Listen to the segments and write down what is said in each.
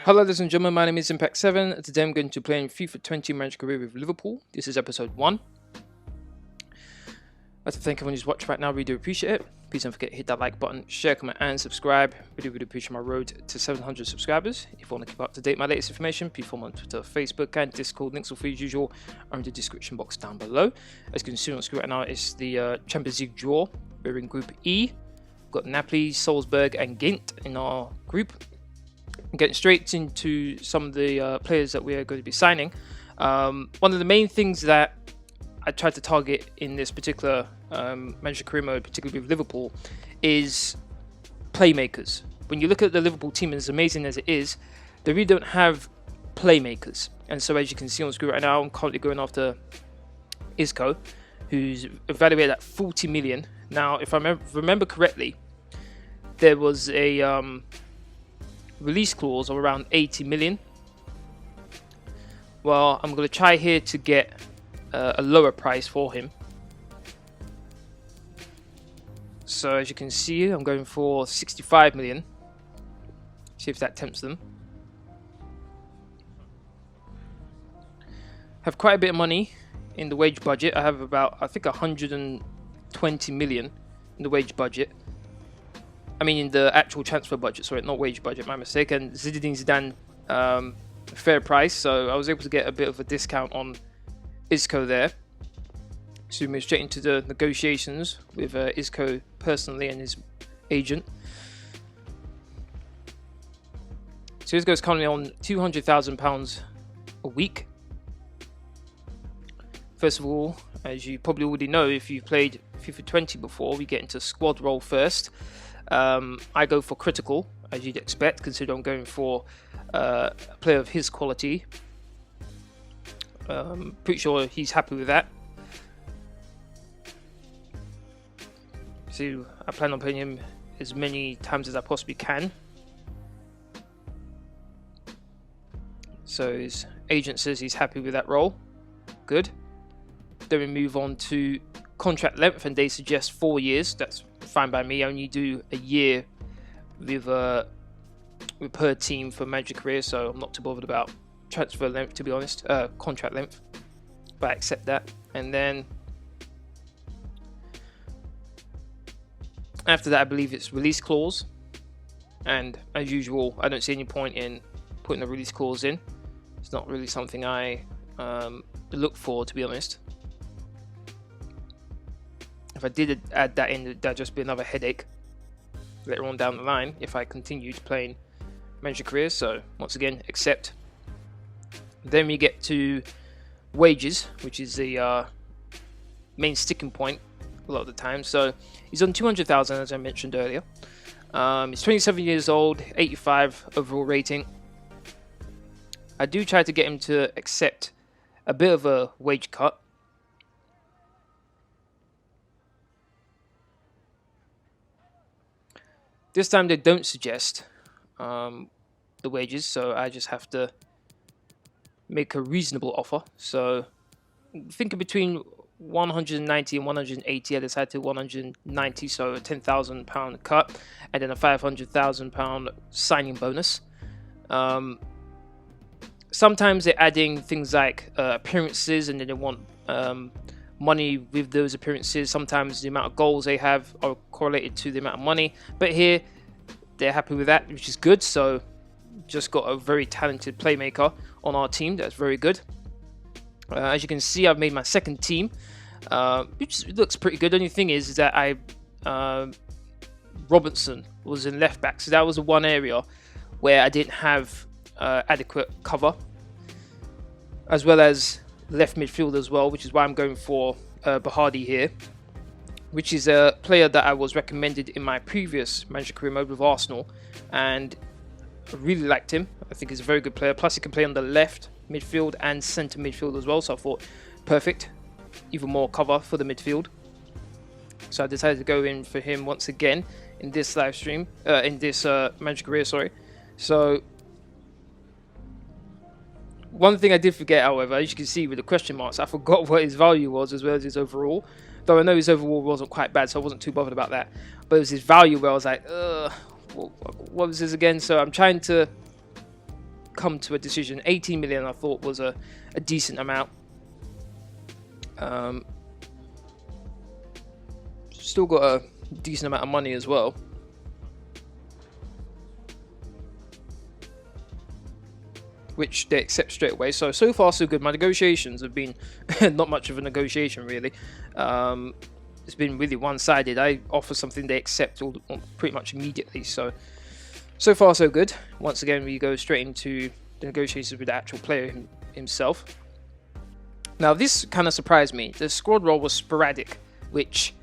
Hello ladies and gentlemen, my name is Impact7. Today I'm going to play in FIFA 20 Managed Career with Liverpool. This is episode 1. I'd like to thank everyone who's watching right now, really do appreciate it. Please don't forget to hit that like button, share, comment and subscribe. Really appreciate my road to 700 subscribers. If you want to keep up to date with my latest information, please follow me on Twitter, Facebook and Discord. Links will be as usual are in the description box down below. As you can see on the screen right now, it's the Champions League draw. We're in Group E. We've got Napoli, Salzburg and Ghent in our group. Getting straight into some of the players that we are going to be signing. One of the main things that I tried to target in this particular manager career mode, particularly with Liverpool, is playmakers. When you look at the Liverpool team, as amazing as it is, they really don't have playmakers. And so as you can see on the screen right now, I'm currently going after Isco, who's evaluated at 40 million. Now, if I remember correctly, there was a release clause of around 80 million. Well, I'm going to try here to get a lower price for him. So as you can see, I'm going for 65 million. See if that tempts them. Have quite a bit of money in the wage budget. I have about, I think, 120 million in the wage budget. I mean, in the actual transfer budget, sorry, not wage budget, my mistake. And Zinedine Zidane, fair price, so I was able to get a bit of a discount on Isco there. So we move straight into the negotiations with Isco personally and his agent. So Isco is currently on £200,000 a week. First of all, as you probably already know, if you've played FIFA 20 before, we get into squad role first. I go for critical, as you'd expect, considering I'm going for a player of his quality. Pretty sure he's happy with that. So I plan on playing him as many times as I possibly can. So his agent says he's happy with that role. Good. Then we move on to contract length, and they suggest 4 years. That's fine by me. I only do a year with per team for manager career, so I'm not too bothered about transfer length, to be honest. Contract length, but I accept that. And then after that, I believe it's release clause. And as usual, I don't see any point in putting a release clause in. It's not really something I look for, to be honest. If I did add that in, that'd just be another headache later on down the line if I continued playing manager career. So once again, accept. Then we get to wages, which is the main sticking point a lot of the time. So he's on 200,000, as I mentioned earlier. He's 27 years old, 85 overall rating. I do try to get him to accept a bit of a wage cut. This time they don't suggest the wages, so I just have to make a reasonable offer. So thinking between 190 and 180, I decided to 190, so a £10,000 cut, and then a £500,000 signing bonus. Sometimes they're adding things like appearances, and then they want money with those appearances. Sometimes the amount of goals they have are correlated to the amount of money, but here they're happy with that, which is good. So just got a very talented playmaker on our team. That's very good. As you can see, I've made my second team, which looks pretty good. The only thing is that Robertson was in left back, so that was the one area where I didn't have adequate cover, as well as left midfield as well, which is why I'm going for Bahardi here, which is a player that I was recommended in my previous manager career mode with Arsenal, and I really liked him. I think he's a very good player, plus he can play on the left midfield and centre midfield as well, so I thought perfect, even more cover for the midfield. So I decided to go in for him once again in this live stream, in this manager career, sorry. So one thing I did forget, however, as you can see with the question marks, I forgot what his value was as well as his overall. Though I know his overall wasn't quite bad, so I wasn't too bothered about that. But it was his value where I was like, what was this again? So I'm trying to come to a decision. 18 million I thought was a decent amount. Still got a decent amount of money as well. Which they accept straight away. So far so good. My negotiations have been not much of a negotiation really. It's been really one-sided. I offer something, they accept all pretty much immediately. So far so good. Once again, we go straight into the negotiations with the actual player himself. Now this kind of surprised me. The squad role was sporadic, which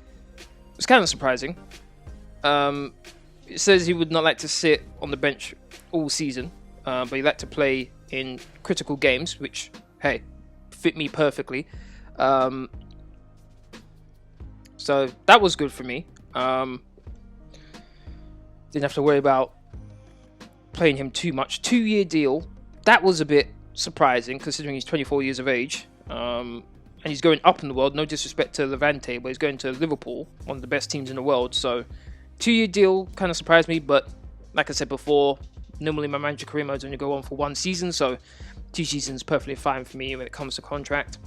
was kind of surprising. It says he would not like to sit on the bench all season, but he'd like to play in critical games, which, hey, fit me perfectly. So that was good for me. Didn't have to worry about playing him too much. 2-year deal. That was a bit surprising considering he's 24 years of age. And he's going up in the world. No disrespect to Levante, but he's going to Liverpool, one of the best teams in the world. So 2-year deal kind of surprised me, but like I said before, normally my manager career modes only go on for 1 season, so 2 seasons perfectly fine for me when it comes to contract.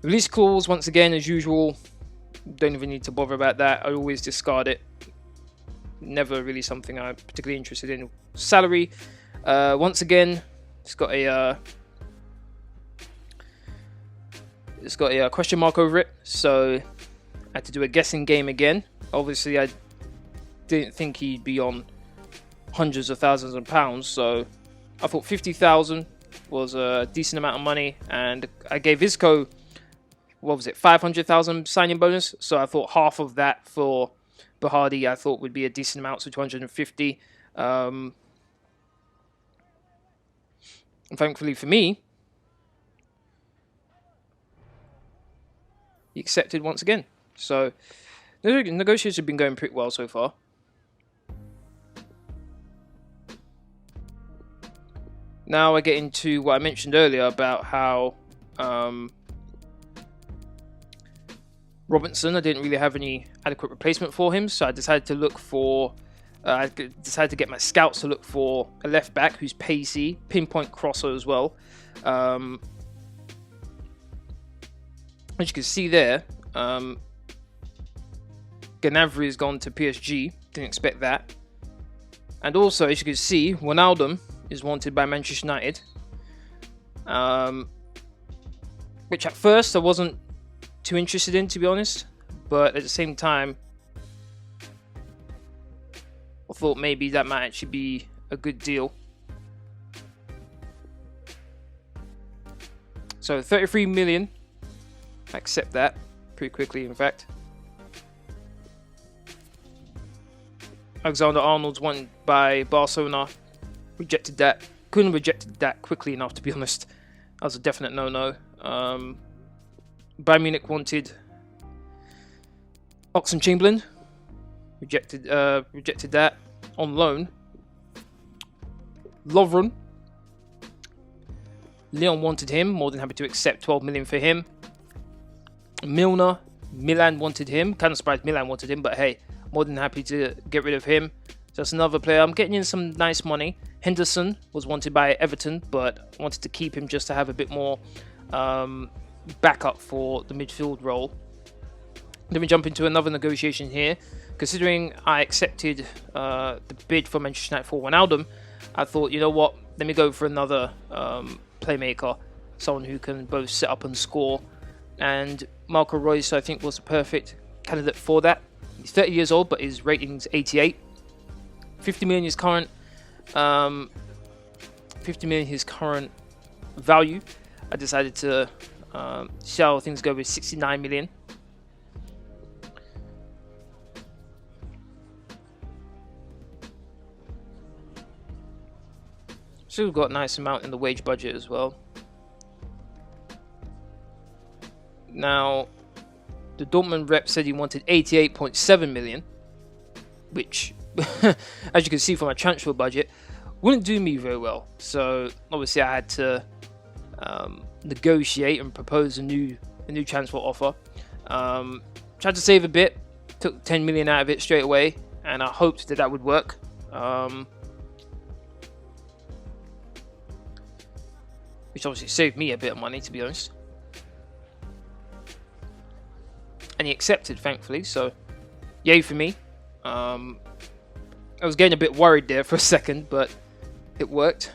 Release clause, once again, as usual, don't even need to bother about that. I always discard it. Never really something I'm particularly interested in. Salary, once again, it's got a question mark over it, so I had to do a guessing game again. Obviously, I didn't think he'd be on hundreds of thousands of pounds, so I thought 50,000 was a decent amount of money, and I gave Isco, what was it, 500,000 signing bonus, so I thought half of that for Berardi I thought would be a decent amount, so 250. And thankfully for me, he accepted once again. So the negotiations have been going pretty well so far. Now I get into what I mentioned earlier about how Robinson, I didn't really have any adequate replacement for him, so I decided to look for, I decided to get my scouts to look for a left back who's pacey, pinpoint crosser as well. As you can see there, Gnabry has gone to PSG, didn't expect that. And also, as you can see, Wijnaldum is wanted by Manchester United, which at first I wasn't too interested in, to be honest, but at the same time I thought maybe that might actually be a good deal. So 33 million, I accept that pretty quickly, in fact. Alexander-Arnold's wanted by Barcelona, rejected that. Couldn't have rejected that quickly enough, to be honest. That was a definite no-no. Bayern Munich wanted Oxlade-Chamberlain, rejected that on loan. Lovren, Lyon wanted him, more than happy to accept 12 million for him. Milner, Milan wanted him, kind of surprised Milan wanted him, but hey, more than happy to get rid of him. Just another player. I'm getting in some nice money. Henderson was wanted by Everton, but wanted to keep him just to have a bit more backup for the midfield role. Let me jump into another negotiation here. Considering I accepted the bid for Manchester United for Wijnaldum, I thought, you know what, let me go for another playmaker, someone who can both set up and score. And Marco Reus, I think, was the perfect candidate for that. He's 30 years old, but his rating's 88. 50 million his current 50 million his current value. I decided to see how things go with 69 million. So we've got a nice amount in the wage budget as well. Now, the Dortmund rep said he wanted 88.7 million, which, as you can see from my transfer budget, wouldn't do me very well. So obviously I had to negotiate and propose a new transfer offer. Tried to save a bit, took 10 million out of it straight away, and I hoped that would work. which obviously saved me a bit of money, to be honest. And he accepted, thankfully, so yay for me. I was getting a bit worried there for a second, but it worked.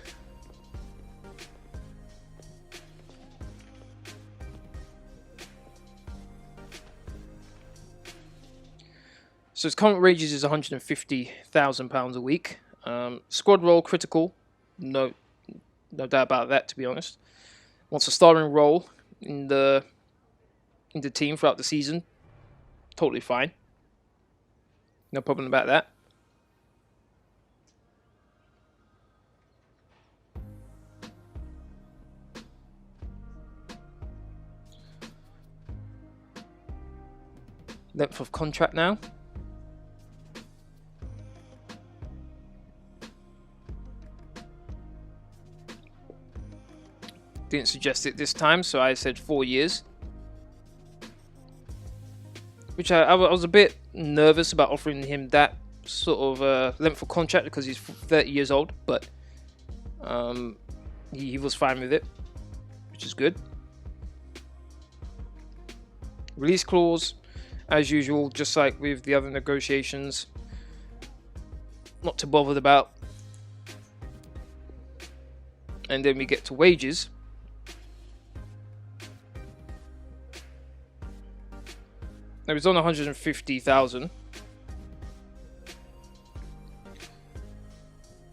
So his current wages is £150,000 a week. Squad role critical, no doubt about that, to be honest. Wants a starting role in the team throughout the season. Totally fine. No problem about that. Length of contract now. Didn't suggest it this time, so I said 4 years. Which I was a bit nervous about offering him that sort of length of contract because he's 30 years old, but he was fine with it, which is good. Release clause, as usual, just like with the other negotiations, not too bothered about. And then we get to wages. Now he's on 150,000.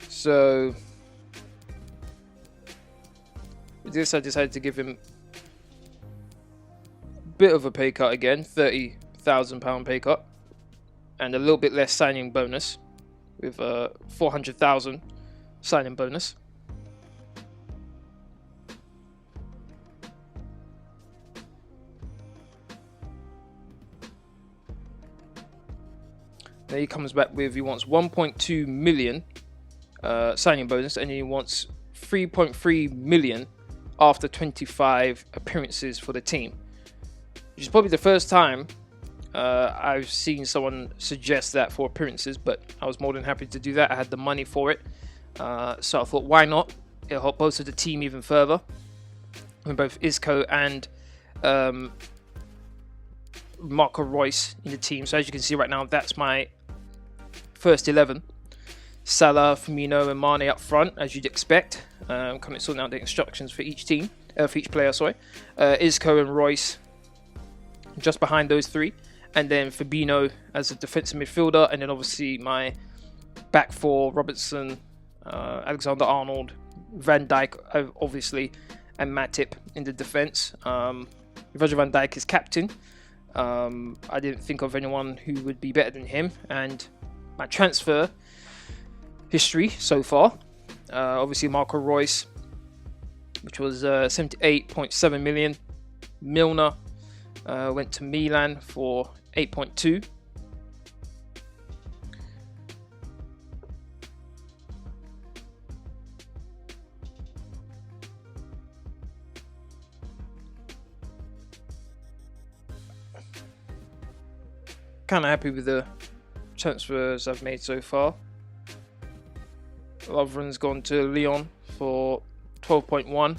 So with this, I decided to give him a bit of a pay cut again, £30,000 pay cut, and a little bit less signing bonus, with 400,000 signing bonus. Then he comes back with, he wants 1.2 million signing bonus, and he wants 3.3 million after 25 appearances for the team, which is probably the first time I've seen someone suggest that for appearances, but I was more than happy to do that. I had the money for it, so I thought, why not? It'll help both of the team even further, with both Isco and Marco Reus in the team. So as you can see right now, that's my first 11. Salah, Firmino and Mane up front, as you'd expect. Coming sorting out the instructions for each team, for each player, sorry. Isco and Reus just behind those three. And then Fabinho as a defensive midfielder. And then obviously my back four, Robertson, Alexander-Arnold, Van Dijk, obviously, and Matip in the defence. Virgil van Dijk is captain. I didn't think of anyone who would be better than him. And my transfer history so far, obviously Marco Reus, which was 78.7 million. Milner went to Milan for 8.2. Kind of happy with the transfers I've made so far. Lovren's gone to Lyon for 12.1.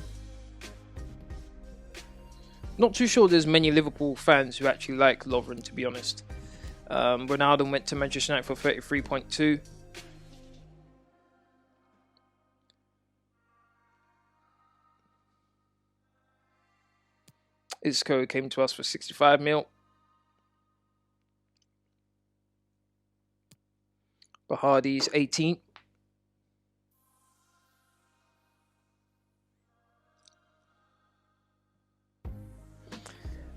Not too sure there's many Liverpool fans who actually like Lovren, to be honest. Ronaldo went to Manchester United for 33.2. Isco came to us for 65 mil. Bahardi's 18.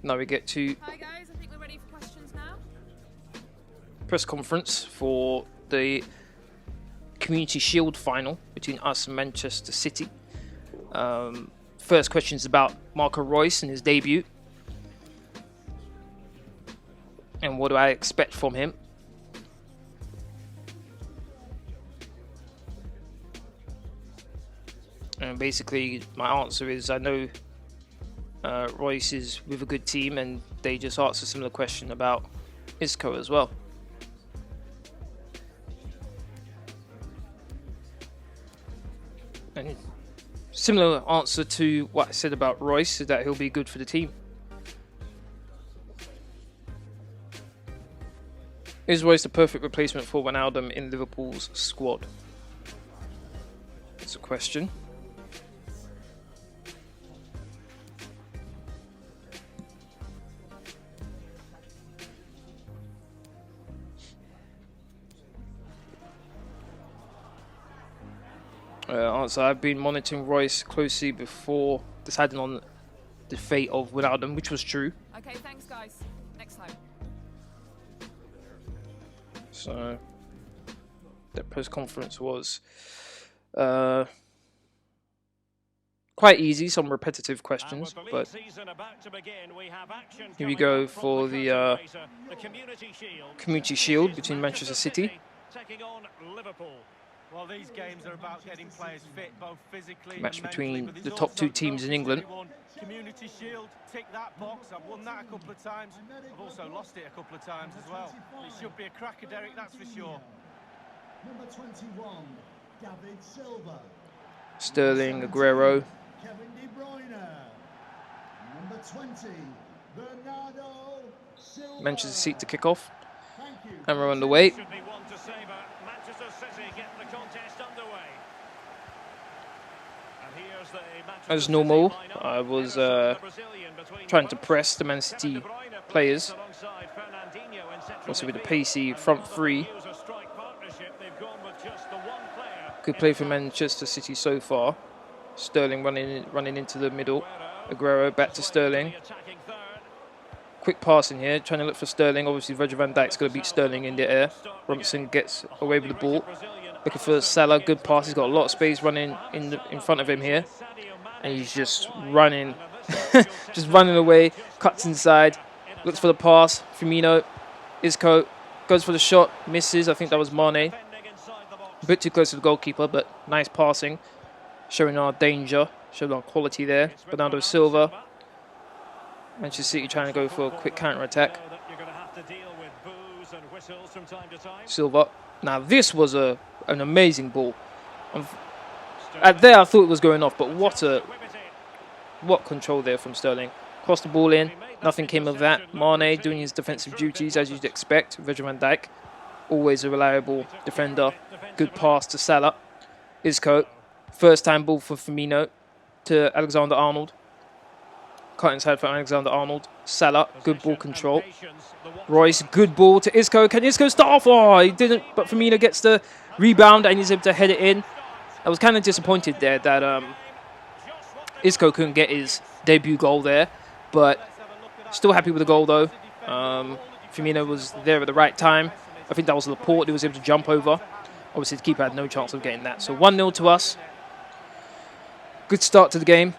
Now we get to Hi guys, I think we're ready for questions now. Press conference for the Community Shield final between us and Manchester City. First question is about Marco Reus and his debut. And what do I expect from him? And basically, my answer is I know Reus is with a good team, and they just asked a similar question about Isco as well. And Similar answer to what I said about Royce, that he'll be good for the team. Is Royce the perfect replacement for Wijnaldum in Liverpool's squad? That's a question. Answer: I've been monitoring Royce closely before deciding on the fate of Wijnaldum, which was true. Okay, thanks, guys. Next time. So the press conference was quite easy, some repetitive questions, but here we go for the Community Shield between Manchester City. Well, these games are about getting players fit, both physically and match between mentally, but the it's top also 2 teams in England. Community Shield, tick that box. I've won that a couple of times. I've also lost it a couple of times as well. It should be a cracker, Derek, that's for sure. Number 21, David Silva. Sterling, Aguero. Kevin De Bruyne. Number 20, Bernardo Silva. Manchester City to kick off. Thank you. And we're on the way. Should be one to savour. Manchester City get the contest underway. And here's the Manchester As normal, City lineup. I was The Brazilian between trying to the press the Man City Kevin De Bruyne players. alongside Fernandinho in central Also with the midfield. pacey front three. Use a strike partnership. They've gone with just the one player. Good play for Manchester City so far. Sterling running into the middle. Aguero back to Sterling. The attacking third. Quick pass in here, trying to look for Sterling. Obviously, Virgil van Dijk's going to beat Sterling in the air. Robinson gets away with the ball. Looking for Salah, good pass. He's got a lot of space running in front of him here. And he's just running, just running away. Cuts inside, looks for the pass. Firmino, Isco, goes for the shot, misses. I think that was Mane. A bit too close to the goalkeeper, but nice passing. Showing our danger, showing our quality there. Bernardo Silva. Manchester City trying to go for a quick counter-attack. Silva. Now this was an amazing ball. At there I thought it was going off, but what control there from Sterling. Crossed the ball in, nothing came of that. Mane doing his defensive duties as you'd expect. Virgil van Dijk, always a reliable defender. Good pass to Salah. Isco, first time ball for Firmino to Alexander-Arnold. Cut inside for Alexander-Arnold. Salah, good ball control. Royce, good ball to Isco. Can Isco start off? Oh, he didn't, but Firmino gets the rebound and he's able to head it in. I was kind of disappointed there that Isco couldn't get his debut goal there, but still happy with the goal though. Firmino was there at the right time. I think that was Laporte who was able to jump over. Obviously the keeper had no chance of getting that. So 1-0 to us. Good start to the game.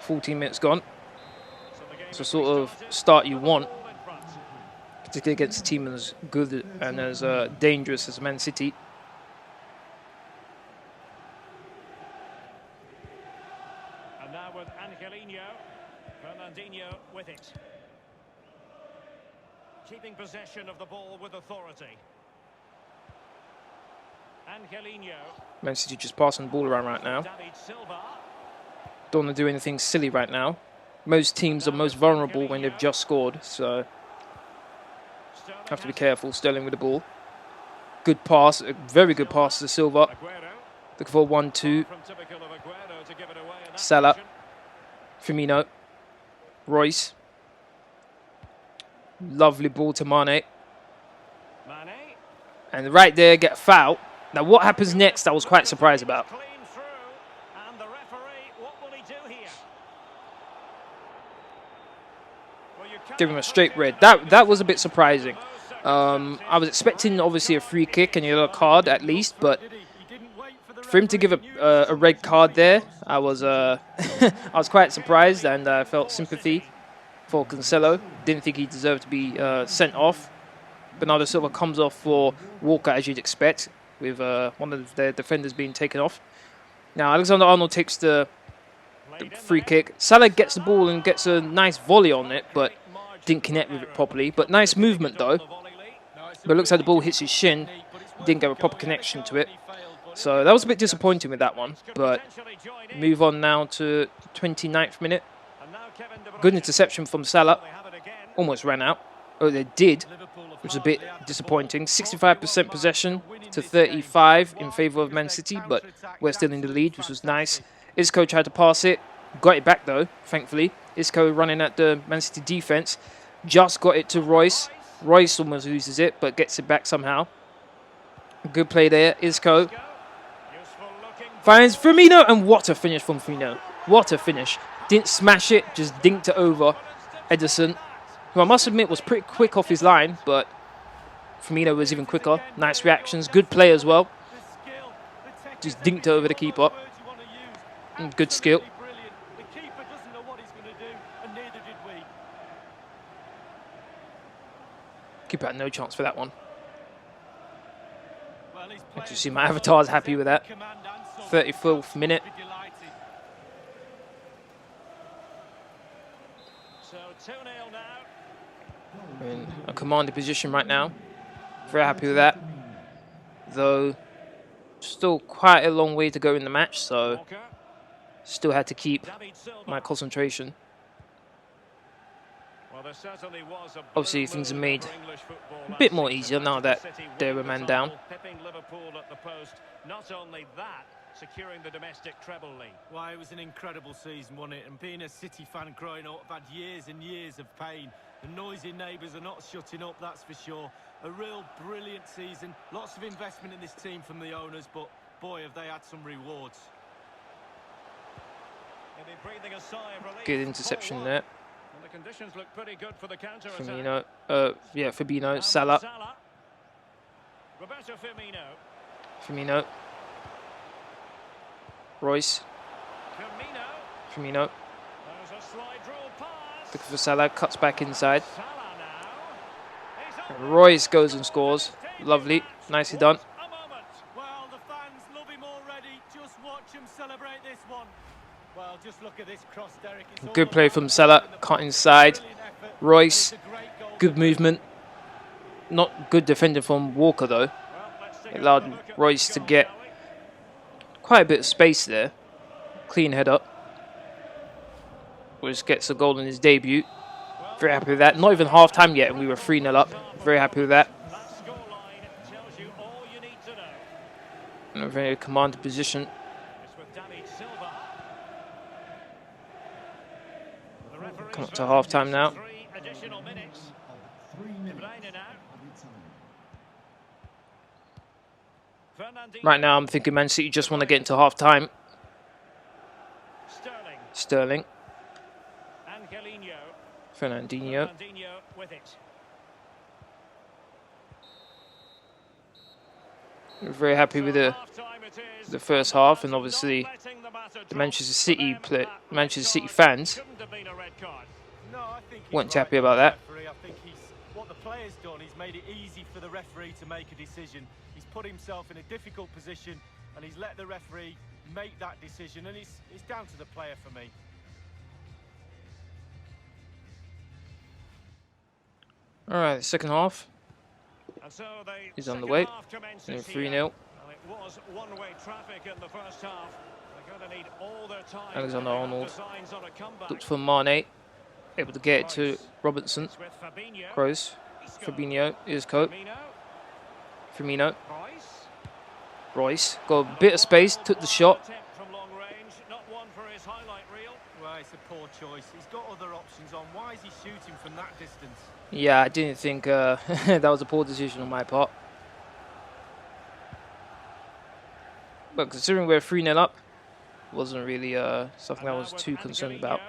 14 minutes gone. It's the sort of start you want, particularly against a team as good and as dangerous as Man City. And now with Angelino. Fernandinho with it. Keeping possession of the ball with authority. Angelino. Man City just passing the ball around right now. David Silva. Don't want to do anything silly right now. Most teams are most vulnerable when they've just scored, so have to be careful. Sterling with the ball. Good pass, a very good pass to Silva. Looking for 1-2. Salah, Firmino, Royce. Lovely ball to Mane. And right there, get a foul. Now what happens next, I was quite surprised about. Give him a straight red. That was a bit surprising. I was expecting obviously a free kick and a yellow card at least, but for him to give a red card there, I was I was quite surprised and I felt sympathy for Cancelo. Didn't think he deserved to be sent off. Bernardo Silva comes off for Walker as you'd expect, with one of their defenders being taken off. Now Alexander-Arnold takes the free kick. Salah gets the ball and gets a nice volley on it, but didn't connect with it properly. But nice movement though. But it looks like the ball hits his shin. didn't get a proper connection to it. So that was a bit disappointing with that one. But move on now to 29th minute. Good interception from Salah. Almost ran out. Oh, they did, which is a bit disappointing. 65% possession to 35 in favour of Man City, but we're still in the lead, which was nice. Isco tried to pass it. Got it back, though, thankfully. Isco running at the Man City defence. Just got it to Royce. Royce almost loses it, but gets it back somehow. Good play there. Isco finds Firmino, and what a finish from Firmino. What a finish. Didn't smash it, just dinked it over Ederson, who I must admit was pretty quick off his line, but Firmino was even quicker. Nice reactions. Good play as well. Just dinked it over the keeper. Good skill. Keeper had no chance for that one. As you see, my avatar's happy with that. 34th minute. We're in a commanding position right now. Very happy with that. Though, still quite a long way to go in the match, so still had to keep my concentration. Obviously, things are made a bit more easier now that they're a man down. Not only that, securing the domestic treble league. Why, it was an incredible season, wasn't it? And being a City fan growing up, I've had years and years of pain. The noisy neighbours are not shutting up, that's for sure. A real brilliant season. Lots of investment in this team from the owners, but boy, have they had some rewards. Good interception there. The conditions look pretty good for the counter Firmino, Fabinho, Salah. Roberto Firmino. Firmino. Royce. Firmino. Looking for Salah, cuts back inside. And Royce goes and scores. Lovely, nicely done. Well, the fans love him already. Just watch him celebrate this one. Well, just look at this cross, Derek. Good play from Salah, cut inside. Royce, good movement. Not good defending from Walker though. It allowed Royce to get quite a bit of space there. Clean head up. Which gets a goal in his debut. Very happy with that. Not even half time yet and we were 3-0 up. Very happy with that. In a very commanding position. Come up to half time now. Right now I'm thinking Man City just want to get into half time. Sterling. Fernandinho. We're very happy with the first half, and obviously the Manchester City fans weren't happy about that. I think what the player's done, he's made it easy for the referee to make a decision. He's put himself in a difficult position and he's let the referee make that decision, and it's down to the player for me. Alright, second half is on the way. 3-0. Alexander-Arnold looks for Mane, able to get it to Robertson. Kroos, Fabinho, Isco, Firmino, Royce, got a bit of space, took the shot. Well, it's a poor choice. He's got other options on. Why is he shooting from that distance? Yeah, I didn't think that was a poor decision on my part. But considering we're 3-0 up, wasn't really something I was too concerned about.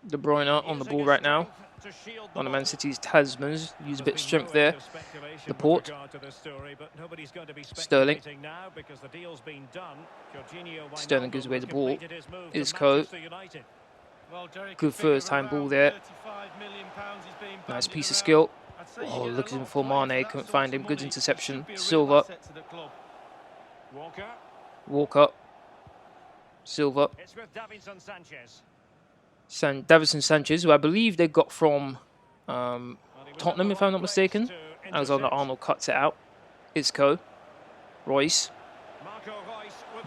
De Bruyne on the ball right now. One of Man City's talismans. Use a bit of strength there. Laporte. Sterling. Sterling gives away the ball. Isco. Good first time ball there. Nice piece of skill. Oh, looking for Mane. Couldn't find him. Good interception. Silva. Walker. Silva. Davinson Sanchez, who I believe they got from Tottenham, if I'm not mistaken. Alexander-Arnold cuts it out. Isco. Royce.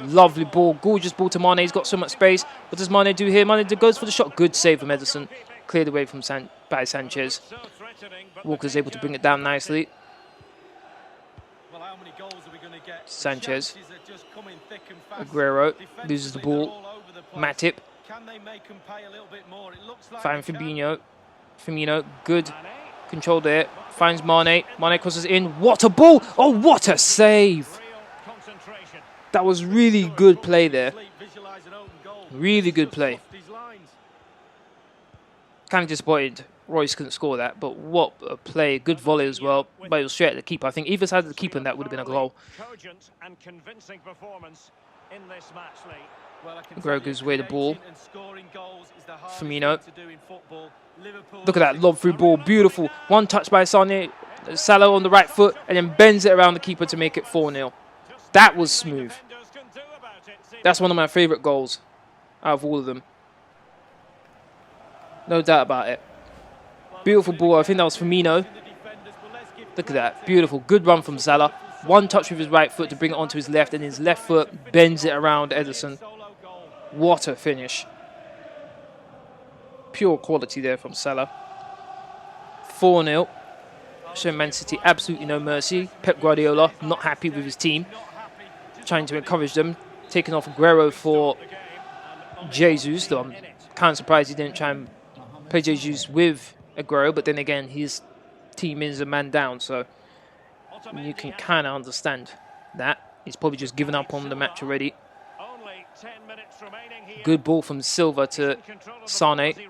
Lovely ball. Gorgeous ball to Mane. He's got so much space. What does Mane do here? Mane goes for the shot. Good save from Ederson. Cleared away from by Sanchez. Walker's able to bring it down nicely. Sanchez. Aguero loses the ball. Matip. Find Firmino. Good control there. Finds Mane. Mane crosses in. What a ball! Oh, what a save! That was really good play there. Really good play. Kind of disappointed Royce couldn't score that, but what a play. Good volley as well, but it was straight at the keeper. I think either side of the keeper, and that would have been a goal. Aguero gives away the ball. Firmino. Look at that lob through ball. Beautiful. One touch by Sané. Salah on the right foot, and then bends it around the keeper to make it 4-0. That was smooth. That's one of my favourite goals out of all of them. No doubt about it. Beautiful ball. I think that was Firmino. Look at that. Beautiful. Good run from Salah. One touch with his right foot to bring it onto his left, and his left foot bends it around Ederson. What a finish. Pure quality there from Salah. 4-0. Showing Man City absolutely no mercy. Pep Guardiola not happy with his team. Trying to encourage them. Taking off Aguero for Jesus. Though I'm kind of surprised he didn't try and play Jesus with Aguero. But then again, his team is a man down. So you can kind of understand that. He's probably just given up on the match already. Good ball from Silva to Sané.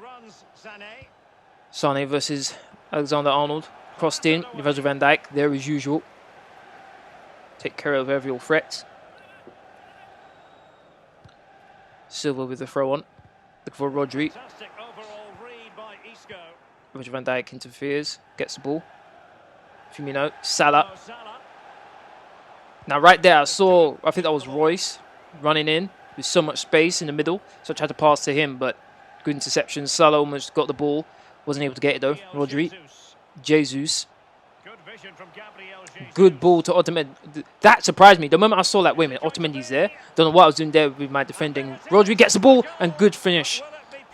Sané versus Alexander-Arnold. Crossed in. Virgil van Dijk there as usual. Take care of every threat. Silva with the throw on. Look for Rodri. Virgil van Dijk interferes. Gets the ball. Firmino. Salah. Now right there I think that was Royce running in with so much space in the middle. So I tried to pass to him, but good interception. Salah almost got the ball. Wasn't able to get it though. Rodri. Jesus. Good ball to Otamendi. That surprised me. The moment I saw that, wait a minute, Otamendi's there. Don't know what I was doing there with my defending. Rodri gets the ball and good finish.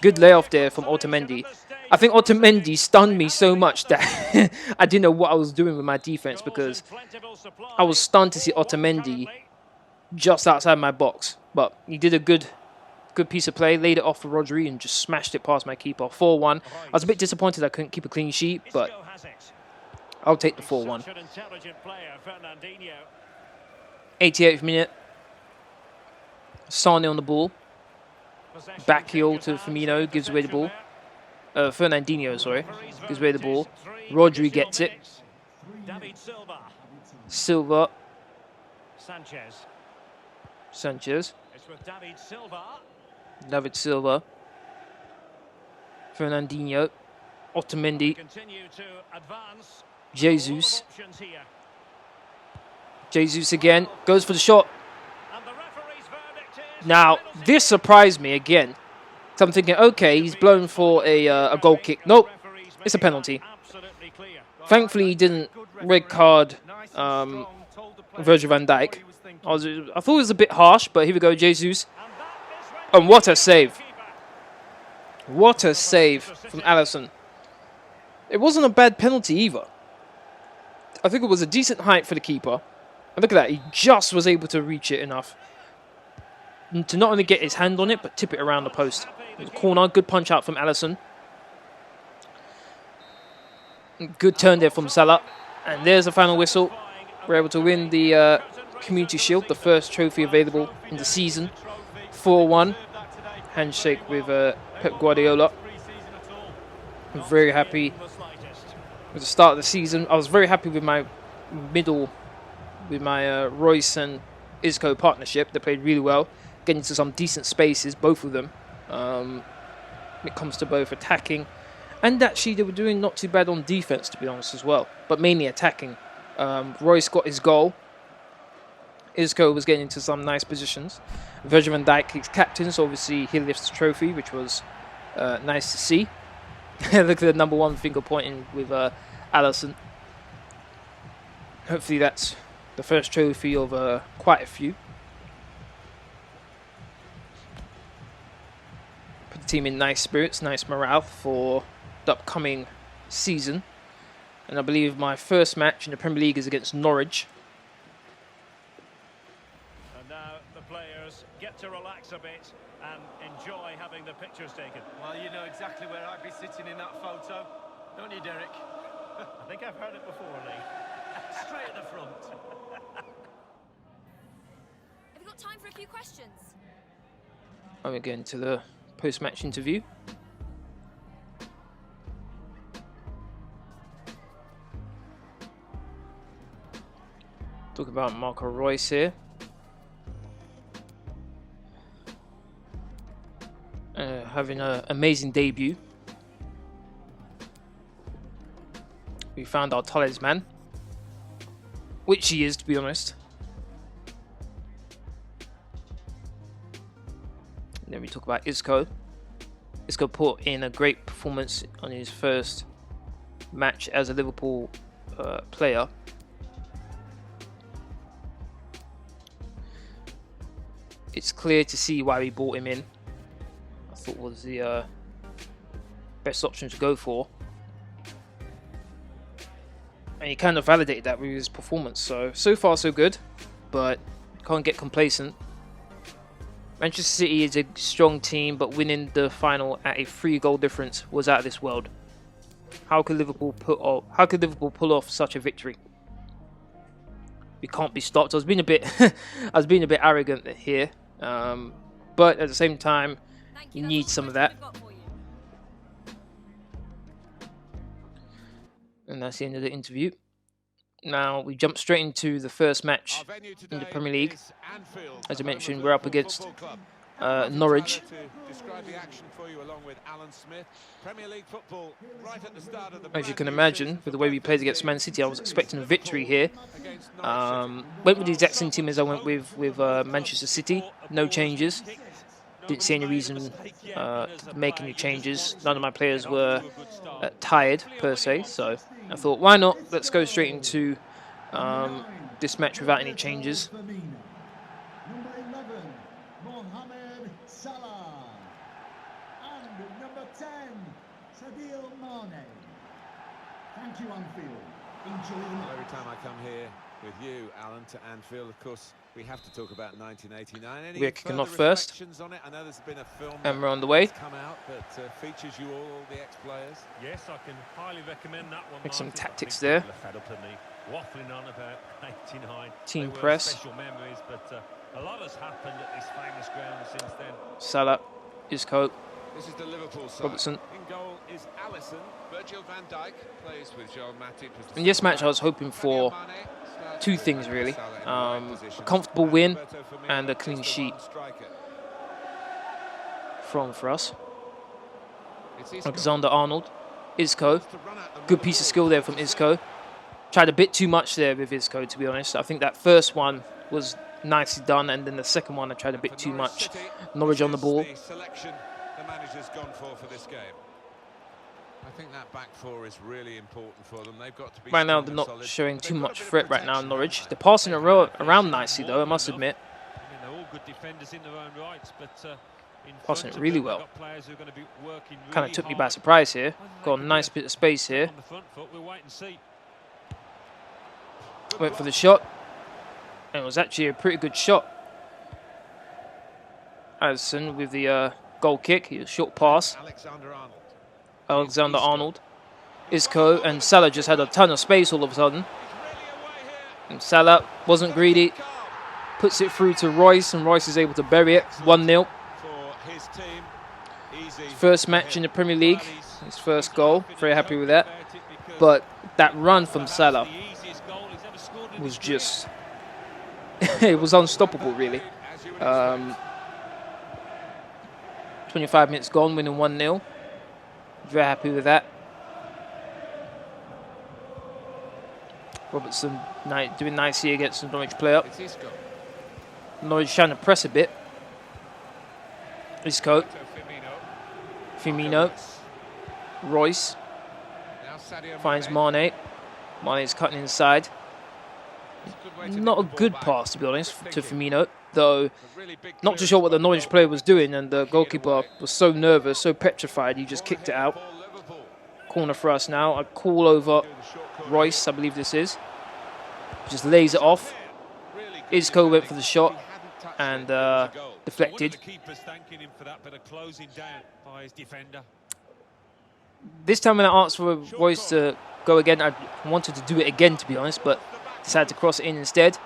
Good layoff there from Otamendi. I think Otamendi stunned me so much that I didn't know what I was doing with my defense, because I was stunned to see Otamendi just outside my box. But he did a good piece of play, laid it off for Rodri and just smashed it past my keeper. 4-1. I was a bit disappointed I couldn't keep a clean sheet, but I'll take the 4-1. 88th minute. Sané on the ball. Back heel to Firmino, gives away the ball. Fernandinho, sorry, gives away the ball. Rodri gets it. Silva. Sanchez. David Silva. Fernandinho. Otamendi. Jesus. Jesus again. Goes for the shot. Now, this surprised me again. So I'm thinking, okay, he's blown for a goal kick. Nope, it's a penalty. Thankfully, he didn't red card Virgil van Dijk. I thought it was a bit harsh, but here we go, Jesus. And what a save. What a save from Alisson. It wasn't a bad penalty either. I think it was a decent height for the keeper. And look at that, he just was able to reach it enough to not only get his hand on it, but tip it around the post. It was a corner, good punch out from Alisson. Good turn there from Salah. And there's the final whistle. We're able to win the Community Shield, the first trophy available in the season. 4-1. Handshake with Pep Guardiola. I'm very happy with the start of the season. I was very happy with my Royce and Isco partnership. They played really well, getting into some decent spaces, both of them. When it comes to both attacking, and actually they were doing not too bad on defense, to be honest, as well, but mainly attacking. Royce got his goal. Isco was getting into some nice positions. Virgil van Dijk is captain, so obviously he lifts the trophy, which was nice to see. Look at the number one finger pointing with Alisson. Hopefully that's the first trophy of quite a few. Put the team in nice spirits, nice morale for the upcoming season. And I believe my first match in the Premier League is against Norwich. And now the players get to relax a bit and enjoy having the pictures taken. Well, you know exactly where I'd be sitting in that photo, don't you, Derek? I think I've heard it before, Lee. Straight at the front. Have you got time for a few questions? And we're getting to the post-match interview. Talk about Marco Reus here. Having an amazing debut. We found our talisman, which he is, to be honest. And then we talk about Isco. Isco put in a great performance on his first match as a Liverpool player. It's clear to see why we brought him in. I thought was the best option to go for. And he kind of validated that with his performance. So far so good, but can't get complacent. Manchester City is a strong team, but winning the final at a 3-goal difference was out of this world. How could Liverpool pull off such a victory? We can't be stopped. I was being a bit arrogant here, but at the same time, you need some of that. And that's the end of the interview. Now we jump straight into the first match in the Premier League. As I mentioned, we're up against Norwich. As you can imagine, with the way we played against Man City, I was expecting a victory here. Went with the exact same team as I went with Manchester City. No changes. Didn't see any reason to make any changes. None of my players were tired per se, so I thought, why not? Let's go straight into this match without any changes. Number 11, Mohamed Salah. And number 10, Sadio Mane. Thank you, Anfield. Enjoy the match. Every time I come here with you, Alan, to Anfield, of course, we have to talk about 1989. We're kicking off first. I know there's been a film And we're on the way. come out that features you all the ex-players. Yes, I can highly recommend that one. Make some Martin. tactics I think there. people are fed up of me waffling on about 89. Team They were press. Special memories, but a lot has happened at this famous ground since then. Salah, Isco, This is the Liverpool side. Robertson. In goal is Alisson. Virgil van Dijk plays with Joel Matip. In this match, I was hoping for two things really: a comfortable win and a clean sheet for us. Alexander-Arnold, Isco, good piece of skill there from Isco. Tried a bit too much there with Isco, to be honest. I think that first one was nicely done, and then the second one I tried a bit too much. Norwich on the ball. The selection the manager's gone for this game. I think that back four is really important for them. They've got to be Right now, strong they're and not solid. showing They've too got a much bit of threat right now, protection Norwich. there. They're passing around nicely, though, I must admit. I mean, they're all good defenders in their own rights, but in Passing front it of really them, well. they've got players who are going to be working Kind of really took me by hard. surprise here. I think Got they a could nice get bit of space here. on the front foot. We'll wait and see. Went for the shot. And it was actually a pretty good shot. Addison with the goal kick. He was short pass. Alexander-Arnold. Alexander-Arnold. Isco and Salah just had a ton of space all of a sudden. And Salah wasn't greedy. Puts it through to Reus, and Reus is able to bury it. 1-0. For his team. Easy First match in the Premier League. His first goal. Very happy with that. But that run from Salah was just... it was unstoppable, really. 25 minutes gone, winning 1-0. Very happy with that. Robertson doing nice here against the Norwich player. It's Isco. Norwich trying to press a bit. Isco, Firmino, Reus Now Sadio finds Mane. Mane. Mane is cutting inside. Not a good pass, to be honest, to Firmino. Though, not too sure what the Norwich player was doing, and the goalkeeper was so nervous, so petrified, he just kicked it out. Corner for us now. A call over Royce, I believe this is. Just lays it off. Isco went for the shot and deflected. This time when I asked for Royce to go again, I wanted to do it again, to be honest, but decided to cross it in instead.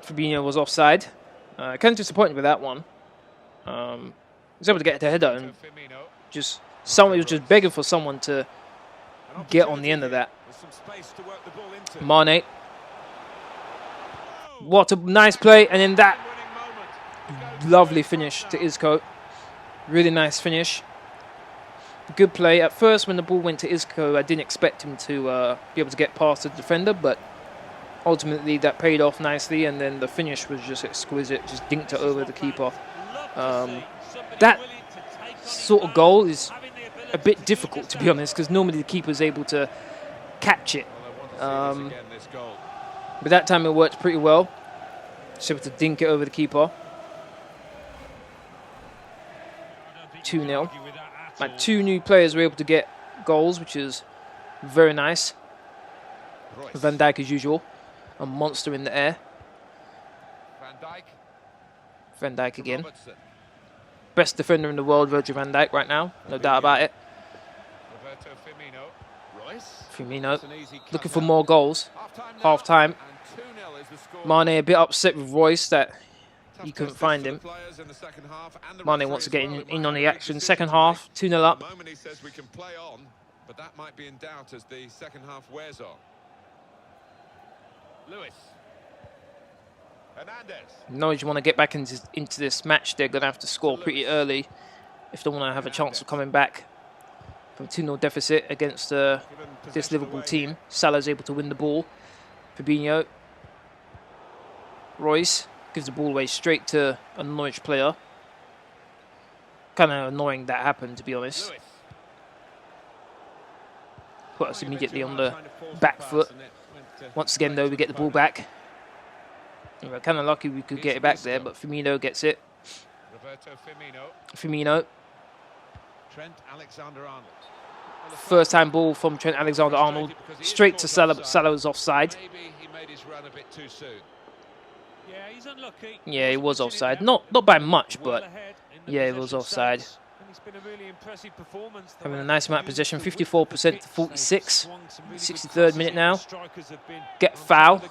Fabinho was offside. Kind of disappointed with that one. Was able to get the header and just someone was just begging for someone to get on the end of that. Mane. What a nice play, and then that lovely finish to Isco. Really nice finish. Good play. At first, when the ball went to Isco, I didn't expect him to be able to get past the defender, but ultimately that paid off nicely, and then the finish was just exquisite. Just dinked it over the keeper. That sort of goal is a bit difficult, to be honest, because normally the keeper's able to catch it. But that time it worked pretty well. Just able to dink it over the keeper. 2-0. My two new players were able to get goals, which is very nice. Van Dijk, as usual, a monster in the air. Van Dijk again. Best defender in the world, Virgil van Dijk, right now. No doubt about it. Firmino looking for more goals. Half time. Mane a bit upset with Royce that he couldn't find him. Mane wants to get in on the action. Second half, 2-0 up. But that might be in doubt as the second half wears on. Lewis. Norwich want to get back into this match. They're going to have to score pretty early if they want to have a chance of coming back from 2-0 deficit against this Liverpool team. Salah's able to win the ball. Fabinho. Royce gives the ball away straight to a Norwich player. Kind of annoying that happened, to be honest. Put us immediately on the back foot. Once again, though, we get the ball back. We were kind of lucky we could get it back there, but Firmino gets it. Firmino. Trent Alexander-Arnold. First time ball from Trent Alexander-Arnold. Straight to Salah, but Salah was offside. Yeah, he was offside. Not by much, but yeah, he was offside. Having a nice amount of possession, 54% to 46. 63rd minute now. Get foul.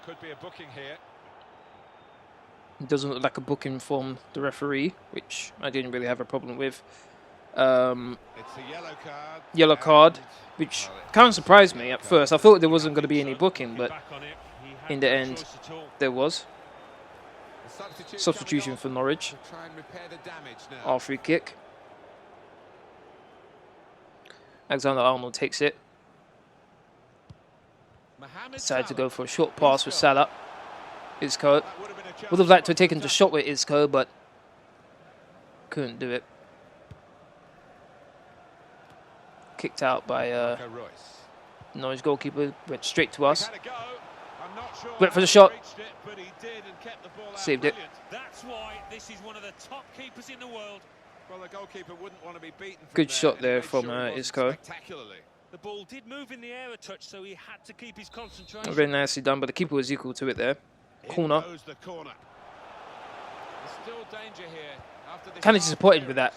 Could be a booking here. It doesn't look like a booking from the referee, which I didn't really have a problem with. It's a yellow card, which kind of surprised me at first. I thought there wasn't going to be any booking, but in the end, there was. Substitution for Norwich. Our free kick. Alexander-Arnold takes it. Decided to go for a short pass with Salah. Isco would have liked to have taken the shot with Isco, but couldn't do it. Kicked out by Norwich goalkeeper. Went straight to us. Went for the shot. Saved it. That's why this is one of the top keepers in the world. Well, the goalkeeper wouldn't want to be beaten. Good shot there from Isco. The ball did move in the air a touch, so he had to keep his concentration. Very nicely done, but the keeper was equal to it there. Corner. Kind of disappointed with that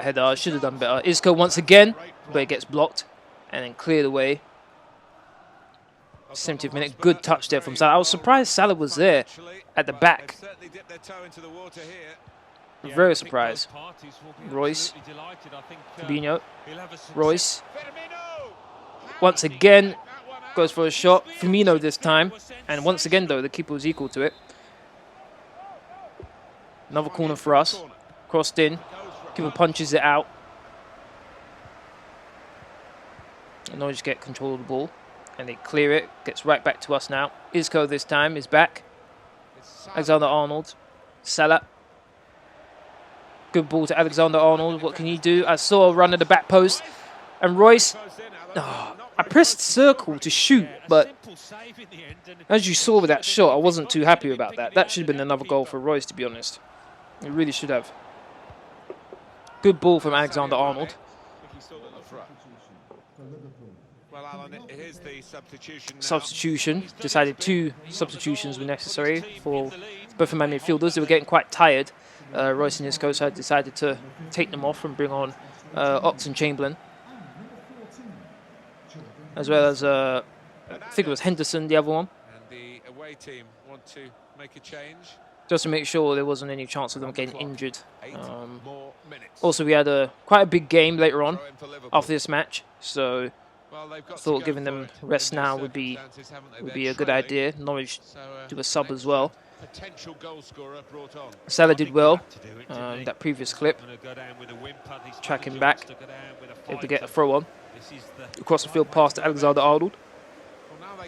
header. I should have done better. Isco once again, but it gets blocked and then cleared away. 70th minute, good touch there from Salah. I was surprised Salah was there at the back. Very surprised. Royce. Fabinho. Royce. Once again, goes for a shot. Firmino this time. And once again, though, the keeper was equal to it. Another corner for us. Crossed in. Keeper punches it out. And Norwich get control of the ball. And they clear it. Gets right back to us now. Isco this time is back. Alexander-Arnold. Salah. Good ball to Alexander-Arnold. What can he do? I saw a run at the back post. And Royce I pressed circle to shoot, but as you saw with that shot, I wasn't too happy about that. That should have been another goal for Royce, to be honest. It really should have. Good ball from Alexander-Arnold. Well, Alan, here's the substitution now. Substitution. Decided 2 substitutions were necessary for both of my midfielders. They were getting quite tired. Royce and his coach had decided to take them off and bring on Oxlade-Chamberlain, as well as I think it was Henderson, the other one. And the away team want to make a change. Just to make sure there wasn't any chance of them getting injured. 8 more minutes. Also, we had quite a big game later on after this match, so I thought giving them rest now would be a good idea. Norwich do a sub as well. Potential goal scorer brought on. Salah did well in that previous clip, tracking back, able to get a throw on across the field past Alexander-Arnold.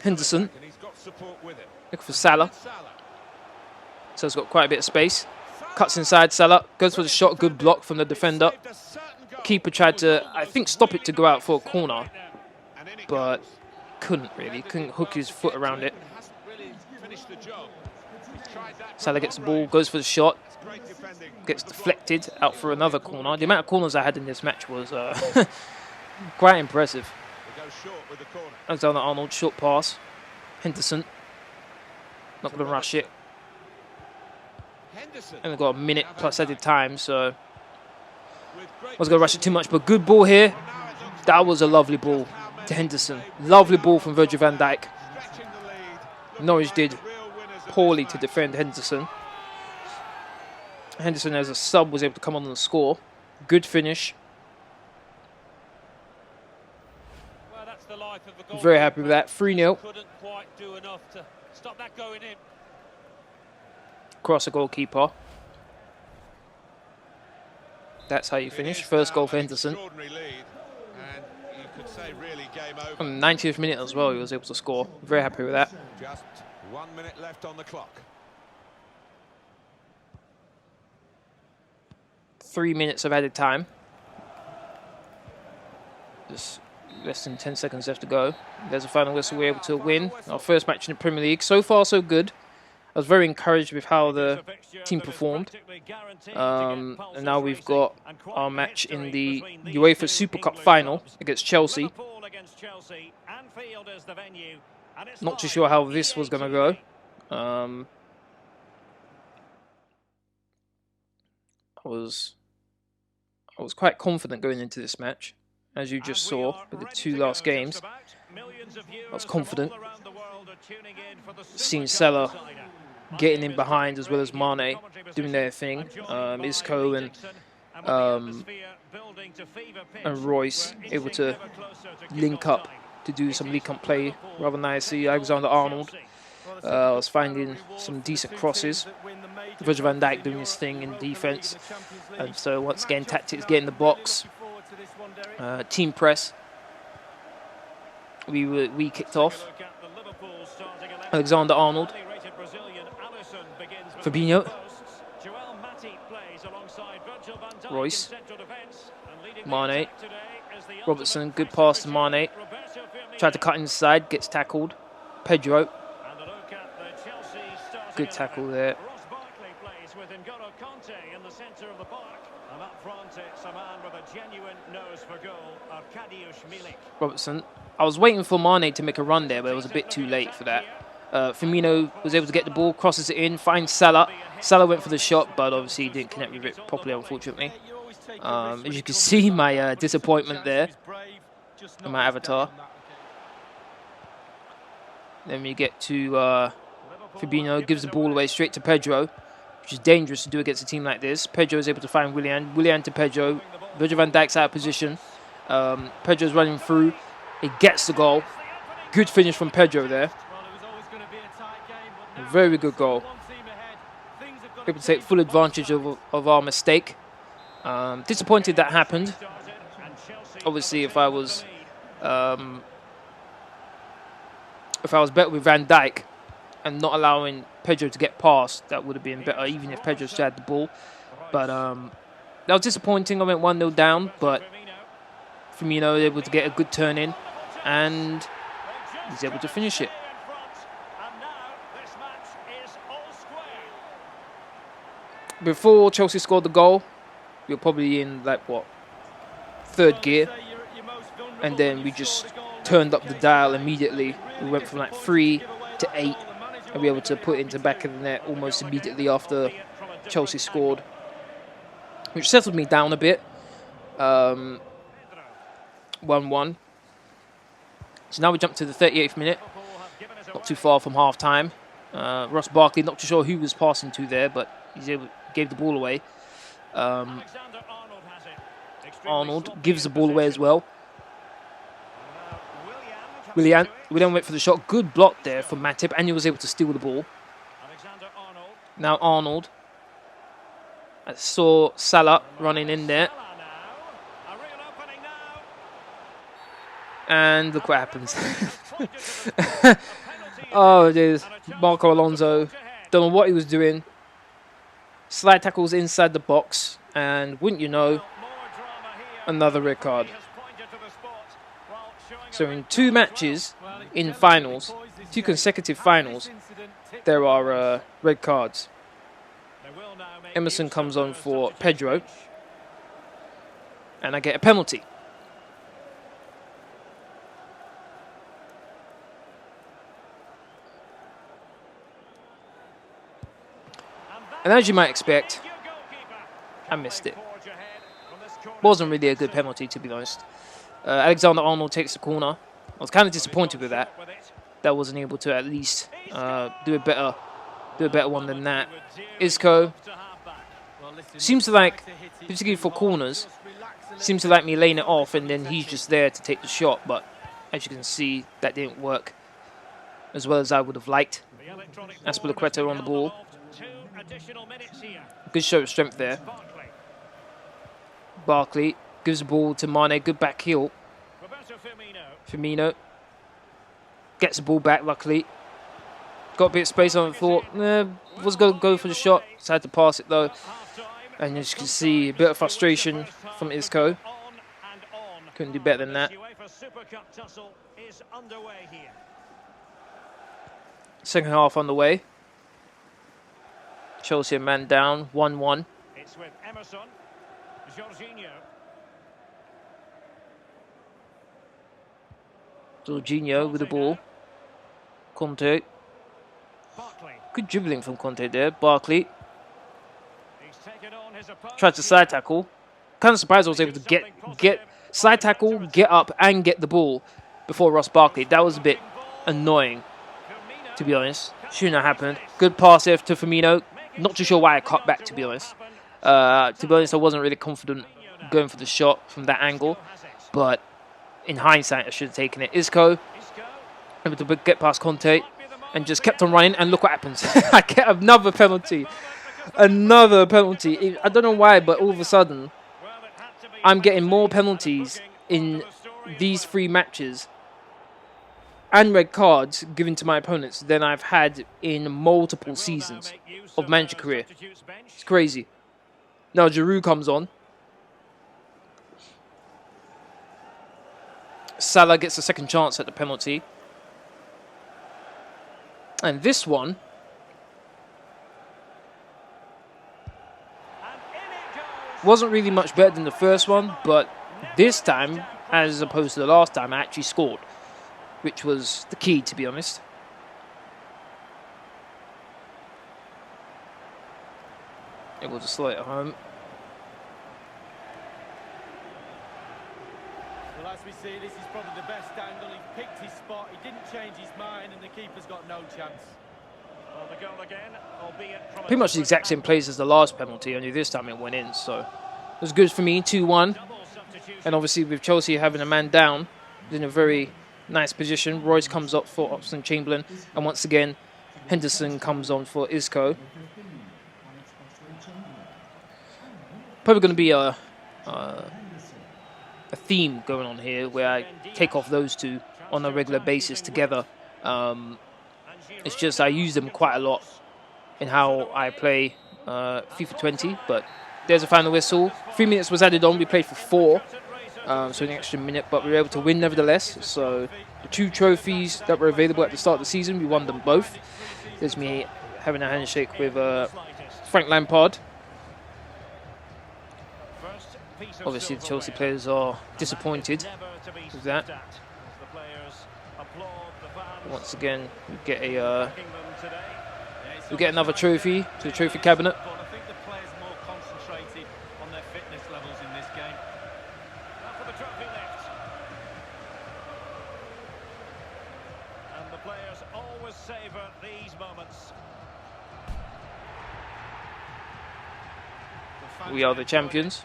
Henderson looking for Salah. So he's got quite a bit of space. Cuts inside Salah, goes for the shot, good block from the defender. Keeper tried to, I think, stop it to go out for a corner, but couldn't hook his foot around it. Salah gets the ball, goes for the shot, gets deflected out for another corner. The amount of corners I had in this match was quite impressive. Alexander-Arnold, short pass. Henderson, not going to rush it. And we've got a minute plus added time, so I was going to rush it too much, but good ball here. That was a lovely ball to Henderson. Lovely ball from Virgil van Dijk. Norwich did poorly to defend Henderson. Henderson, as a sub, was able to come on and score. Good finish. Very happy with that. 3-0. Cross the goalkeeper. That's how you finish. First goal for Henderson. On the 90th minute as well, he was able to score. Very happy with that. Just 1 minute left on the clock. 3 minutes of added time. Just less than 10 seconds left to go. There's a final whistle. We're able to win our first match in the Premier League. So far, so good. I was very encouraged with how the team performed. And now we've got our match in the UEFA Super Cup final against Chelsea. Not too sure how this was going to go. I was quite confident going into this match, as you just saw with the 2 last games. I was confident. Seeing Salah getting in behind, as well as Mane doing their thing. Isco and Royce able to link up to do some link-up play rather nicely. Alexander-Arnold was finding some decent crosses. Virgil van Dijk doing his thing in defence. And so once again, tactics get in the box. Team press. We kicked off. Alexander-Arnold. Fabinho. Royce. Mane. Robertson, good pass to Mane. Tried to cut inside, gets tackled. Pedro. Good tackle there. Robertson. I was waiting for Mane to make a run there, but it was a bit too late for that. Firmino was able to get the ball, crosses it in, finds Salah. Salah went for the shot, but obviously he didn't connect with it properly, unfortunately. As you can see, my disappointment there in my avatar. Then we get to Fabinho, gives the ball away straight to Pedro, which is dangerous to do against a team like this. Pedro is able to find Willian. Willian to Pedro. Virgil van Dijk's out of position. Pedro's running through. He gets the goal. Good finish from Pedro there. Very good goal. Able to take full advantage of our mistake. Disappointed that happened. Obviously, if I was better with Van Dijk and not allowing Pedro to get past, that would have been better, even if Pedro still had the ball. But that was disappointing. I went 1-0 down, but Firmino was able to get a good turn in. and he's able to finish it. Before Chelsea scored the goal, we were probably in like what, third gear, and then we just turned up the dial immediately. We went from like 3 to 8, and we were able to put it into back of the net almost immediately after Chelsea scored, which settled me down a bit. 1-1. So now we jump to the 38th minute, not too far from half time. Ross Barkley, not too sure who he was passing to there, but gave the ball away. Arnold gives the ball away as well. Willian went for the shot. Good block there from Matip, and he was able to steal the ball. Now Arnold. I saw Salah running in there. And look what happens. Oh, there's Marco Alonso. Don't know what he was doing. Slide tackles inside the box. And wouldn't you know, another red card. So in 2 matches in finals, 2 consecutive finals, there are red cards. Emerson comes on for Pedro. And I get a penalty. And as you might expect, I missed it. Wasn't really a good penalty, to be honest. Alexander Arnold takes the corner. I was kind of disappointed with that. That wasn't able to at least do a better one than that. Isco seems to like, particularly for corners, seems to like me laying it off, and then he's just there to take the shot. But as you can see, that didn't work as well as I would have liked. Azpilicueta on the ball. Good show of strength there. Barkley gives the ball to Mane. Good back heel. Firmino gets the ball back, luckily. Got a bit of space on the floor. Was going to go for the shot. Decided to pass it though. And as you can see, a bit of frustration from Isco. Couldn't do better than that. Second half on the way. Chelsea a man down, 1-1. It's with Emerson, Jorginho with the ball. Conte. Good dribbling from Conte there. Barkley. Tried to side tackle. Kind of surprised I was able to get side tackle, get up and get the ball before Ross Barkley. That was a bit annoying, to be honest. Shouldn't have happened. Good pass there to Firmino. Not too sure why I cut back, to be honest. I wasn't really confident going for the shot from that angle. But in hindsight, I should have taken it. Isco able to get past Conte and just kept on running. And look what happens. I get another penalty. Another penalty. I don't know why, but all of a sudden, I'm getting more penalties in these 3 matches and red cards given to my opponents than I've had in multiple seasons of manager career. It's crazy. Now Giroud comes on. Salah gets a second chance at the penalty. And this one wasn't really much better than the first one, but this time, as opposed to the last time, I actually scored, which was the key, to be honest. Able to slow it home. Well, as we see, this is probably the best angle. He picked his spot, he didn't change his mind, and the keeper's got no chance. Well, the goal again, albeit from Pretty much the exact same place as the last penalty, only this time it went in, so it was good for me, 2-1. And obviously with Chelsea having a man down, in a very nice position, Royce comes up for Oxlade-Chamberlain, and once again, Henderson comes on for Isco. Probably going to be a theme going on here where I take off those two on a regular basis together. It's just I use them quite a lot in how I play FIFA 20, but there's a final whistle. 3 minutes was added on. We played for 4. so an extra minute, but we were able to win nevertheless. So the 2 trophies that were available at the start of the season, we won them both. There's me having a handshake with Frank Lampard. Obviously, the Chelsea players are disappointed with that. Once again, we get another trophy to the trophy cabinet. But I think the players are more concentrated on their fitness levels in this game. Now for the trophy lift. And the players always savour these moments. We are the champions.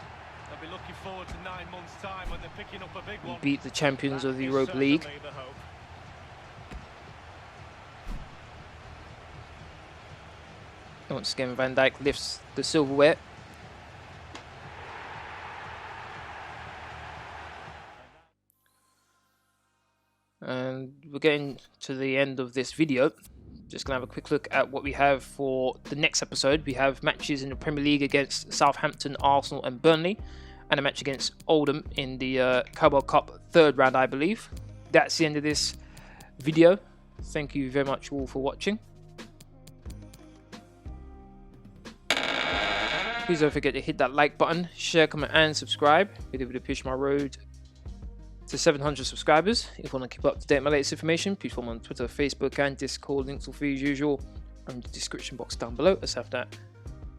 They'll be looking forward to 9 months' time when they're picking up a big We one. beat the champions of the That is Europa League. certainly the hope. Once again, Van Dijk lifts the silverware. And we're getting to the end of this video. Just going to have a quick look at what we have for the next episode. We have matches in the Premier League against Southampton, Arsenal and Burnley. And a match against Oldham in the Carabao Cup 3rd round, I believe. That's the end of this video. Thank you very much all for watching. Please don't forget to hit that like button, share, comment and subscribe. Really would push my road to 700 subscribers. If you want to keep up to date with my latest information, please follow me on Twitter, Facebook and Discord. Links will be as usual in the description box down below. Let's have that.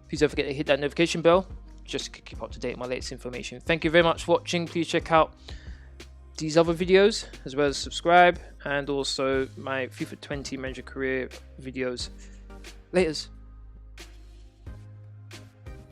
Please don't forget to hit that notification bell just to keep up to date with my latest information. Thank you very much for watching. Please check out these other videos as well as subscribe, and also my FIFA 20 manager career videos. Laters.